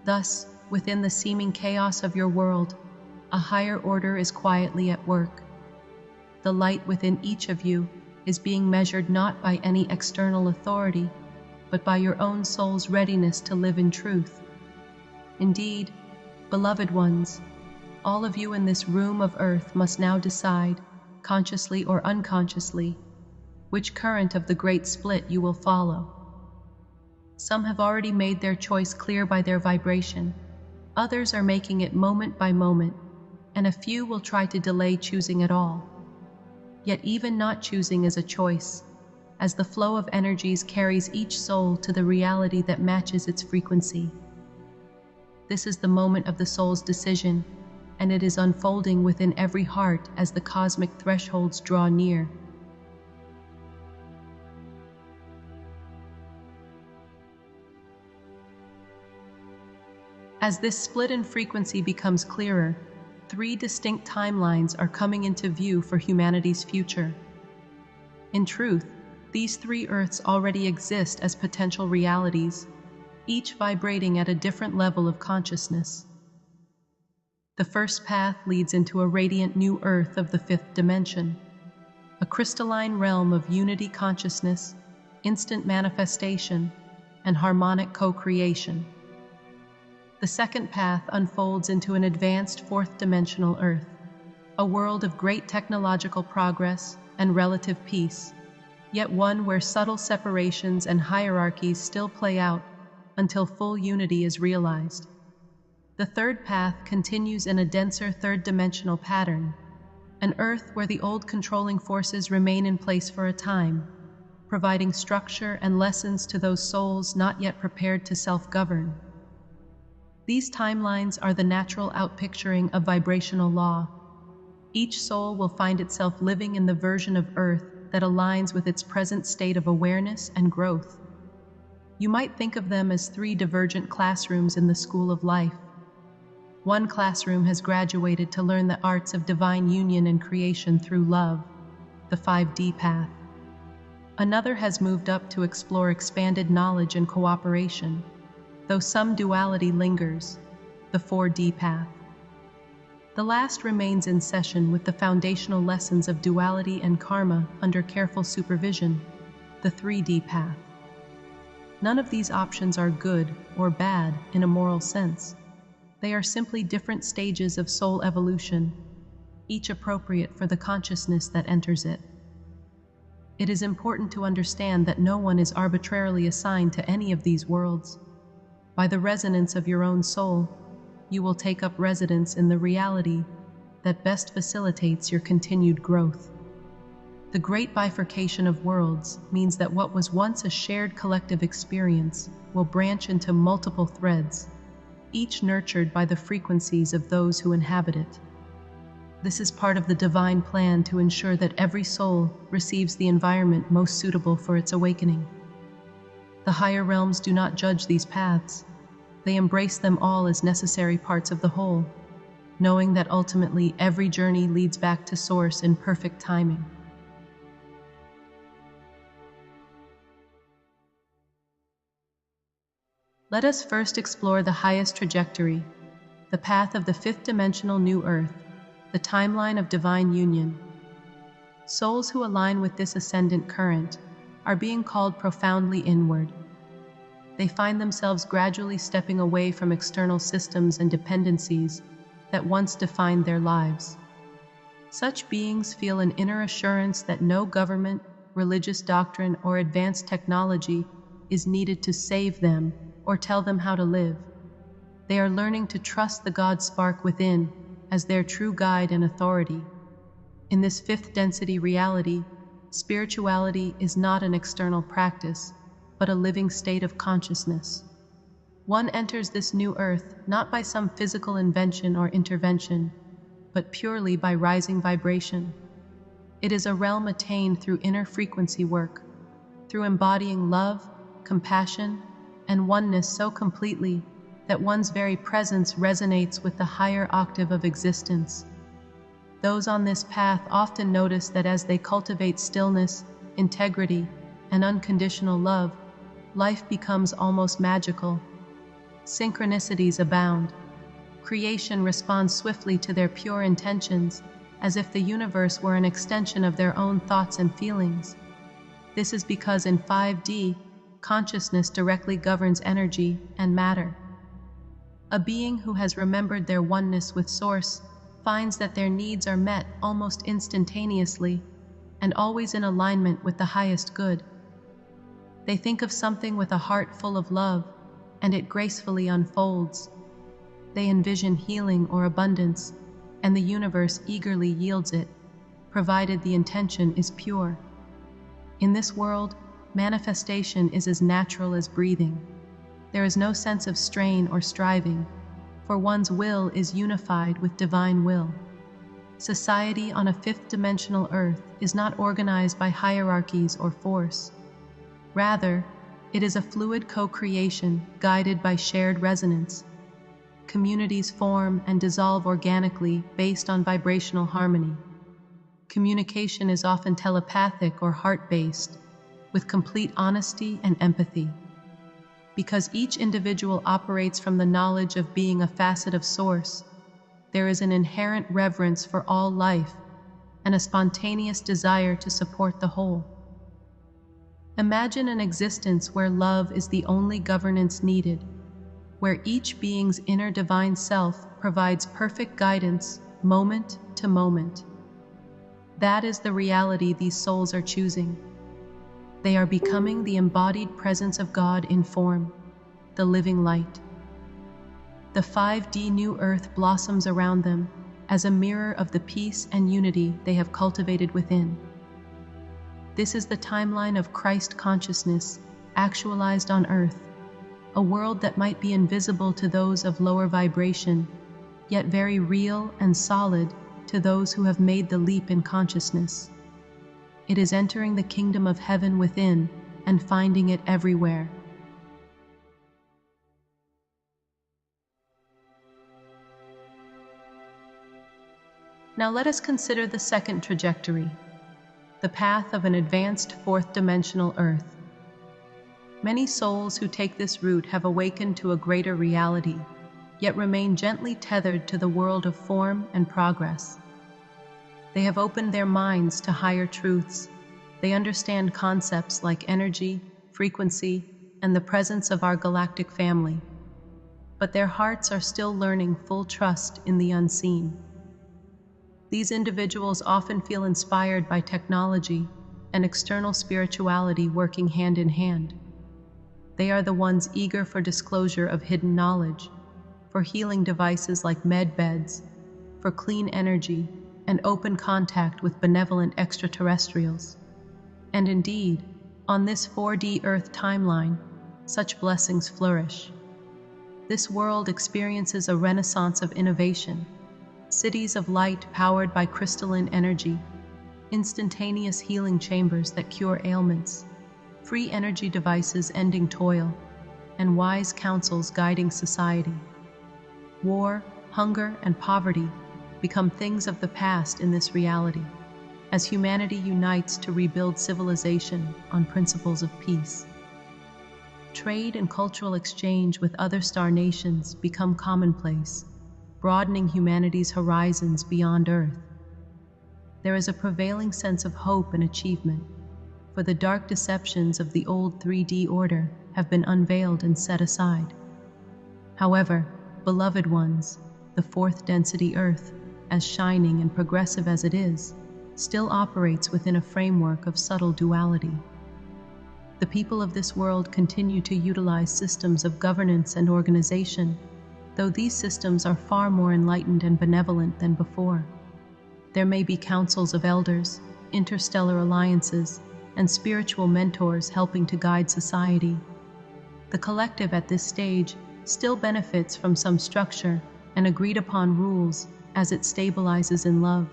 Thus, within the seeming chaos of your world, a higher order is quietly at work. The light within each of you is being measured not by any external authority, but by your own soul's readiness to live in truth. Indeed, beloved ones, all of you in this room of earth must now decide, consciously or unconsciously, which current of the great split you will follow. Some have already made their choice clear by their vibration, others are making it moment by moment, and a few will try to delay choosing at all. Yet even not choosing is a choice, as the flow of energies carries each soul to the reality that matches its frequency. This is the moment of the soul's decision, and it is unfolding within every heart as the cosmic thresholds draw near. As this split in frequency becomes clearer, 3 distinct timelines are coming into view for humanity's future. In truth, these 3 Earths already exist as potential realities, each vibrating at a different level of consciousness. The first path leads into a radiant new Earth of the 5th dimension, a crystalline realm of unity consciousness, instant manifestation, and harmonic co-creation. The second path unfolds into an advanced 4th dimensional Earth, a world of great technological progress and relative peace, yet one where subtle separations and hierarchies still play out until full unity is realized. The third path continues in a denser 3rd dimensional pattern, an Earth where the old controlling forces remain in place for a time, providing structure and lessons to those souls not yet prepared to self-govern. These timelines are the natural outpicturing of vibrational law. Each soul will find itself living in the version of Earth that aligns with its present state of awareness and growth. You might think of them as 3 divergent classrooms in the school of life. One classroom has graduated to learn the arts of divine union and creation through love, the 5D path. Another has moved up to explore expanded knowledge and cooperation, though some duality lingers, the 4D path. The last remains in session with the foundational lessons of duality and karma under careful supervision, the 3D path. None of these options are good or bad in a moral sense. They are simply different stages of soul evolution, each appropriate for the consciousness that enters it. It is important to understand that no one is arbitrarily assigned to any of these worlds. By the resonance of your own soul, you will take up residence in the reality that best facilitates your continued growth. The great bifurcation of worlds means that what was once a shared collective experience will branch into multiple threads, each nurtured by the frequencies of those who inhabit it. This is part of the divine plan to ensure that every soul receives the environment most suitable for its awakening. The higher realms do not judge these paths. They embrace them all as necessary parts of the whole, knowing that ultimately every journey leads back to Source in perfect timing. Let us first explore the highest trajectory, the path of the 5th dimensional New Earth, the timeline of divine union. Souls who align with this ascendant current are being called profoundly inward. They find themselves gradually stepping away from external systems and dependencies that once defined their lives. Such beings feel an inner assurance that no government, religious doctrine, or advanced technology is needed to save them or tell them how to live. They are learning to trust the God spark within as their true guide and authority. In this 5th density reality, spirituality is not an external practice, but a living state of consciousness. One enters this new Earth not by some physical invention or intervention, but purely by rising vibration. It is a realm attained through inner frequency work, through embodying love, compassion, and oneness so completely that one's very presence resonates with the higher octave of existence. Those on this path often notice that as they cultivate stillness, integrity, and unconditional love, life becomes almost magical. Synchronicities abound. Creation responds swiftly to their pure intentions, as if the universe were an extension of their own thoughts and feelings. This is because in 5D, consciousness directly governs energy and matter. A being who has remembered their oneness with Source finds that their needs are met almost instantaneously and always in alignment with the highest good. They think of something with a heart full of love, and it gracefully unfolds. They envision healing or abundance, and the universe eagerly yields it, provided the intention is pure. In this world, manifestation is as natural as breathing. There is no sense of strain or striving, for one's will is unified with divine will. Society on a fifth-dimensional Earth is not organized by hierarchies or force. Rather, it is a fluid co-creation guided by shared resonance. Communities form and dissolve organically based on vibrational harmony. Communication is often telepathic or heart-based, with complete honesty and empathy. Because each individual operates from the knowledge of being a facet of Source, there is an inherent reverence for all life and a spontaneous desire to support the whole. Imagine an existence where love is the only governance needed, where each being's inner divine self provides perfect guidance moment to moment. That is the reality these souls are choosing. They are becoming the embodied presence of God in form, the living light. The 5D New Earth blossoms around them as a mirror of the peace and unity they have cultivated within. This is the timeline of Christ consciousness actualized on Earth, a world that might be invisible to those of lower vibration, yet very real and solid to those who have made the leap in consciousness. It is entering the kingdom of heaven within and finding it everywhere. Now let us consider the second trajectory, the path of an advanced fourth-dimensional Earth. Many souls who take this route have awakened to a greater reality, yet remain gently tethered to the world of form and progress. They have opened their minds to higher truths. They understand concepts like energy, frequency, and the presence of our galactic family. But their hearts are still learning full trust in the unseen. These individuals often feel inspired by technology and external spirituality working hand in hand. They are the ones eager for disclosure of hidden knowledge, for healing devices like med beds, for clean energy, and open contact with benevolent extraterrestrials. And indeed, on this 4D Earth timeline, such blessings flourish. This world experiences a renaissance of innovation, cities of light powered by crystalline energy, instantaneous healing chambers that cure ailments, free energy devices ending toil, and wise counsels guiding society. War, hunger, and poverty become things of the past in this reality, as humanity unites to rebuild civilization on principles of peace. Trade and cultural exchange with other star nations become commonplace, broadening humanity's horizons beyond Earth. There is a prevailing sense of hope and achievement, for the dark deceptions of the old 3D order have been unveiled and set aside. However, beloved ones, the fourth density Earth, as shining and progressive as it is, still operates within a framework of subtle duality. The people of this world continue to utilize systems of governance and organization, though these systems are far more enlightened and benevolent than before. There may be councils of elders, interstellar alliances, and spiritual mentors helping to guide society. The collective at this stage still benefits from some structure and agreed-upon rules as it stabilizes in love.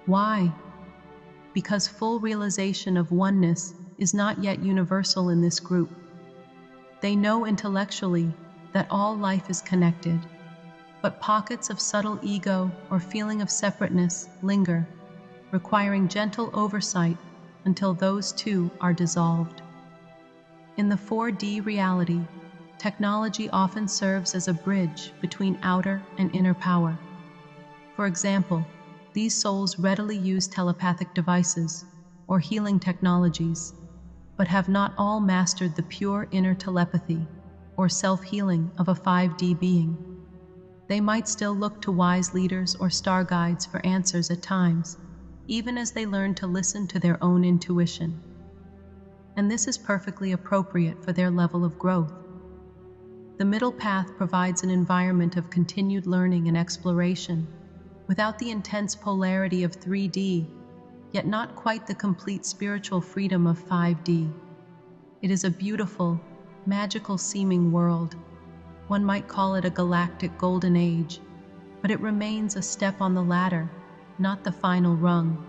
Why? Because full realization of oneness is not yet universal in this group. They know intellectually that all life is connected, but pockets of subtle ego or feeling of separateness linger, requiring gentle oversight until those two are dissolved. In the 4D reality, technology often serves as a bridge between outer and inner power. For example, these souls readily use telepathic devices or healing technologies, but have not all mastered the pure inner telepathy or self-healing of a 5D being. They might still look to wise leaders or star guides for answers at times, even as they learn to listen to their own intuition. And this is perfectly appropriate for their level of growth. The middle path provides an environment of continued learning and exploration, without the intense polarity of 3D, yet not quite the complete spiritual freedom of 5D. It is a beautiful, magical-seeming world. One might call it a galactic golden age, but it remains a step on the ladder, not the final rung.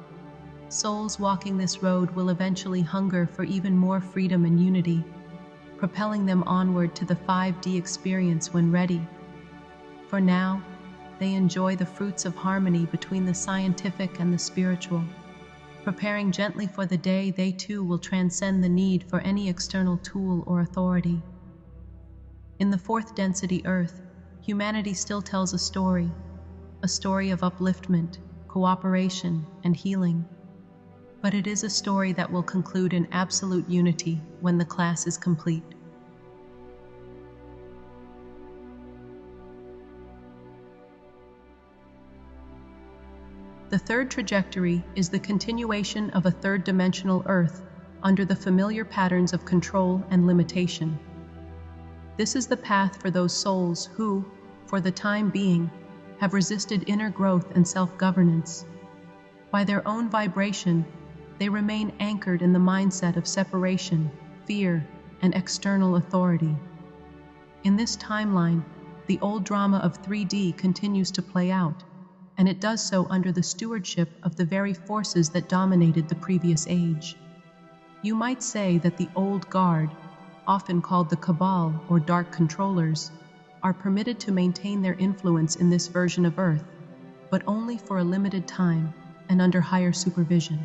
Souls walking this road will eventually hunger for even more freedom and unity, propelling them onward to the 5D experience when ready. For now, they enjoy the fruits of harmony between the scientific and the spiritual, preparing gently for the day they too will transcend the need for any external tool or authority. In the fourth density Earth, humanity still tells a story of upliftment, cooperation, and healing. But it is a story that will conclude in absolute unity when the class is complete. The third trajectory is the continuation of a third-dimensional Earth under the familiar patterns of control and limitation. This is the path for those souls who, for the time being, have resisted inner growth and self-governance. By their own vibration, they remain anchored in the mindset of separation, fear, and external authority. In this timeline, the old drama of 3D continues to play out, and it does so under the stewardship of the very forces that dominated the previous age. You might say that the old guard, often called the Cabal or Dark Controllers, are permitted to maintain their influence in this version of Earth, but only for a limited time and under higher supervision.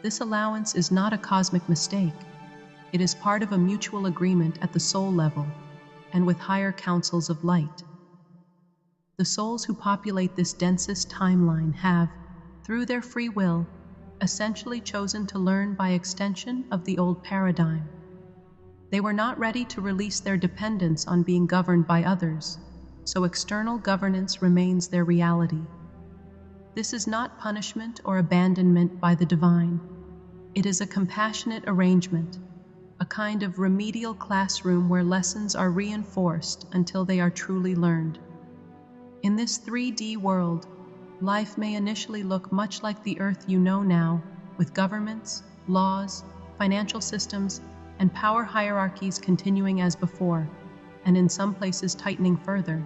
This allowance is not a cosmic mistake. It is part of a mutual agreement at the soul level and with higher councils of light. The souls who populate this densest timeline have, through their free will, essentially chosen to learn by extension of the old paradigm. They were not ready to release their dependence on being governed by others, so external governance remains their reality. This is not punishment or abandonment by the divine. It is a compassionate arrangement, a kind of remedial classroom where lessons are reinforced until they are truly learned. In this 3D world, life may initially look much like the Earth you know now, with governments, laws, financial systems, and power hierarchies continuing as before, and in some places tightening further.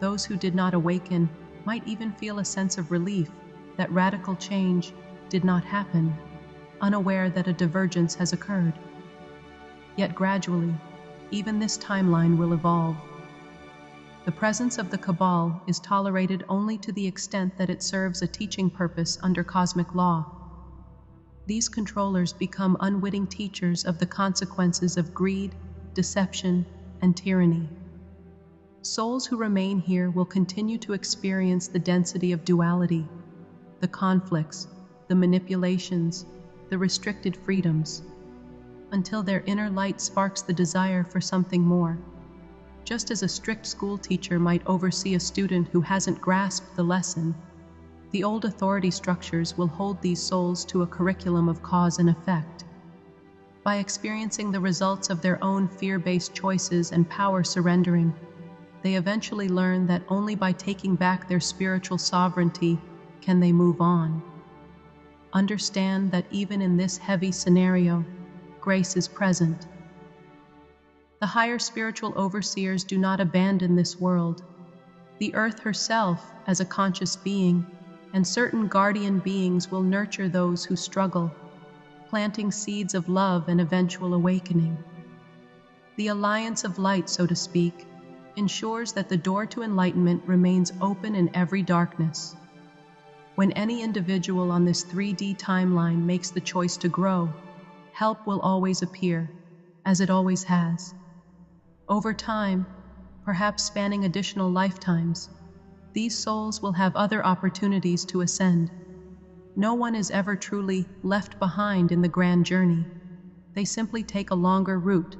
Those who did not awaken might even feel a sense of relief that radical change did not happen, unaware that a divergence has occurred. Yet gradually, even this timeline will evolve. The presence of the Cabal is tolerated only to the extent that it serves a teaching purpose under cosmic law. These controllers become unwitting teachers of the consequences of greed, deception, and tyranny. Souls who remain here will continue to experience the density of duality, the conflicts, the manipulations, the restricted freedoms, until their inner light sparks the desire for something more. Just as a strict school teacher might oversee a student who hasn't grasped the lesson, the old authority structures will hold these souls to a curriculum of cause and effect. By experiencing the results of their own fear-based choices and power surrendering, they eventually learn that only by taking back their spiritual sovereignty can they move on. Understand that even in this heavy scenario, grace is present. The higher spiritual overseers do not abandon this world. The Earth herself, as a conscious being, and certain guardian beings will nurture those who struggle, planting seeds of love and eventual awakening. The alliance of light, so to speak, ensures that the door to enlightenment remains open in every darkness. When any individual on this 3D timeline makes the choice to grow, help will always appear, as it always has. Over time, perhaps spanning additional lifetimes, these souls will have other opportunities to ascend. No one is ever truly left behind in the grand journey. They simply take a longer route,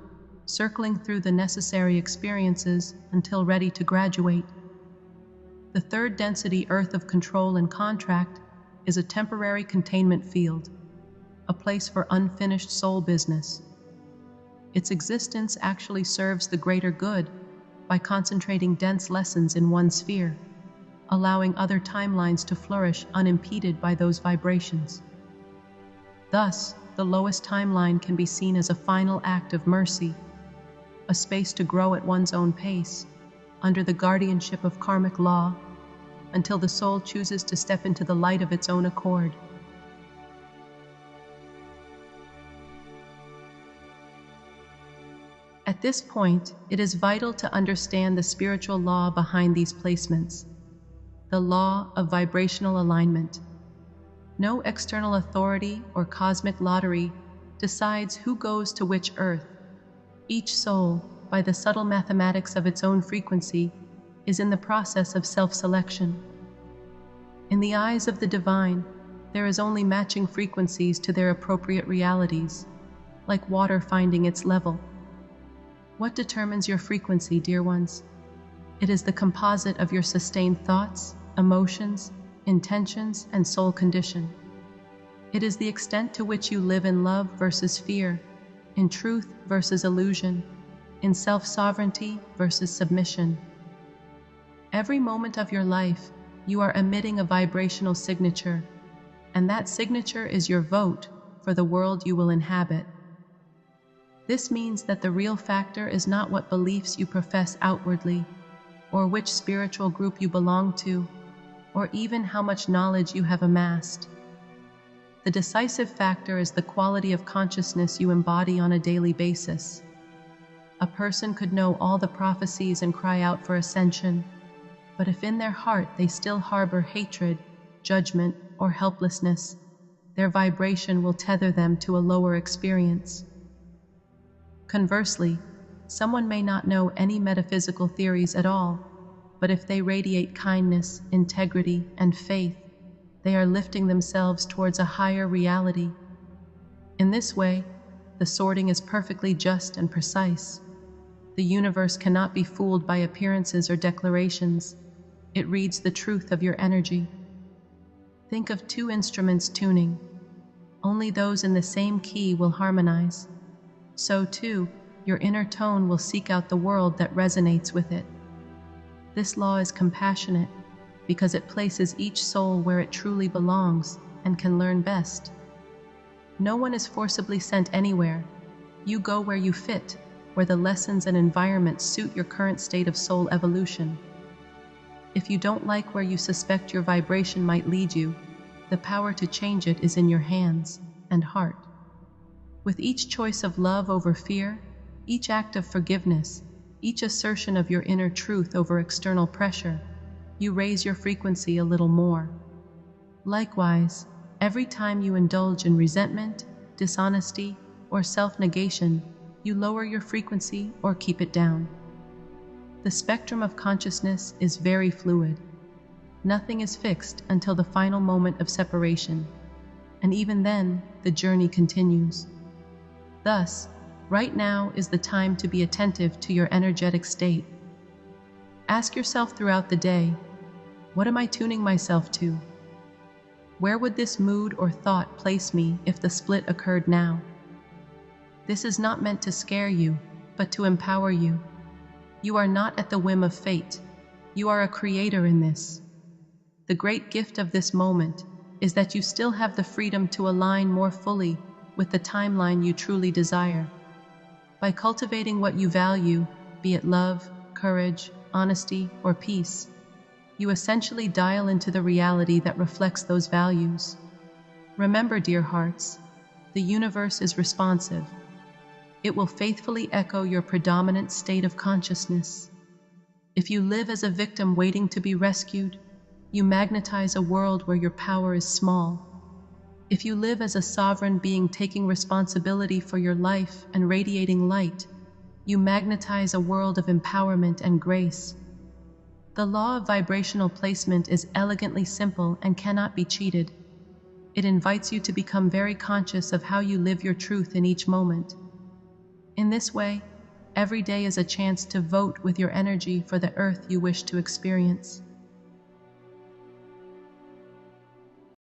circling through the necessary experiences until ready to graduate. The third density earth of control and contract is a temporary containment field, a place for unfinished soul business. Its existence actually serves the greater good by concentrating dense lessons in one sphere, allowing other timelines to flourish unimpeded by those vibrations. Thus, the lowest timeline can be seen as a final act of mercy, a space to grow at one's own pace, under the guardianship of karmic law, until the soul chooses to step into the light of its own accord. At this point, it is vital to understand the spiritual law behind these placements, the law of vibrational alignment. No external authority or cosmic lottery decides who goes to which earth. Each soul, by the subtle mathematics of its own frequency, is in the process of self-selection. In the eyes of the divine, there is only matching frequencies to their appropriate realities, like water finding its level. What determines your frequency, dear ones? It is the composite of your sustained thoughts, emotions, intentions, and soul condition. It is the extent to which you live in love versus fear, in truth versus illusion, in self-sovereignty versus submission. Every moment of your life, you are emitting a vibrational signature, and that signature is your vote for the world you will inhabit. This means that the real factor is not what beliefs you profess outwardly, or which spiritual group you belong to, or even how much knowledge you have amassed. The decisive factor is the quality of consciousness you embody on a daily basis. A person could know all the prophecies and cry out for ascension, but if in their heart they still harbor hatred, judgment, or helplessness, their vibration will tether them to a lower experience. Conversely, someone may not know any metaphysical theories at all, but if they radiate kindness, integrity, and faith, they are lifting themselves towards a higher reality. In this way, the sorting is perfectly just and precise. The universe cannot be fooled by appearances or declarations. It reads the truth of your energy. Think of two instruments tuning. Only those in the same key will harmonize. So too, your inner tone will seek out the world that resonates with it. This law is compassionate because it places each soul where it truly belongs and can learn best. No one is forcibly sent anywhere. You go where you fit, where the lessons and environment suit your current state of soul evolution. If you don't like where you suspect your vibration might lead you, the power to change it is in your hands and heart. With each choice of love over fear, each act of forgiveness, each assertion of your inner truth over external pressure, you raise your frequency a little more. Likewise, every time you indulge in resentment, dishonesty, or self-negation, you lower your frequency or keep it down. The spectrum of consciousness is very fluid. Nothing is fixed until the final moment of separation, and even then, the journey continues. Thus, right now is the time to be attentive to your energetic state. Ask yourself throughout the day, what am I tuning myself to? Where would this mood or thought place me if the split occurred now? This is not meant to scare you, but to empower you. You are not at the whim of fate. You are a creator in this. The great gift of this moment is that you still have the freedom to align more fully with the timeline you truly desire. By cultivating what you value, be it love, courage, honesty, or peace, you essentially dial into the reality that reflects those values. Remember, dear hearts, the universe is responsive. It will faithfully echo your predominant state of consciousness. If you live as a victim waiting to be rescued, you magnetize a world where your power is small. If you live as a sovereign being taking responsibility for your life and radiating light, You magnetize a world of empowerment and grace. The law of vibrational placement is elegantly simple and cannot be cheated. It invites you to become very conscious of how you live your truth in each moment. In this way, every day is a chance to vote with your energy for the earth you wish to experience.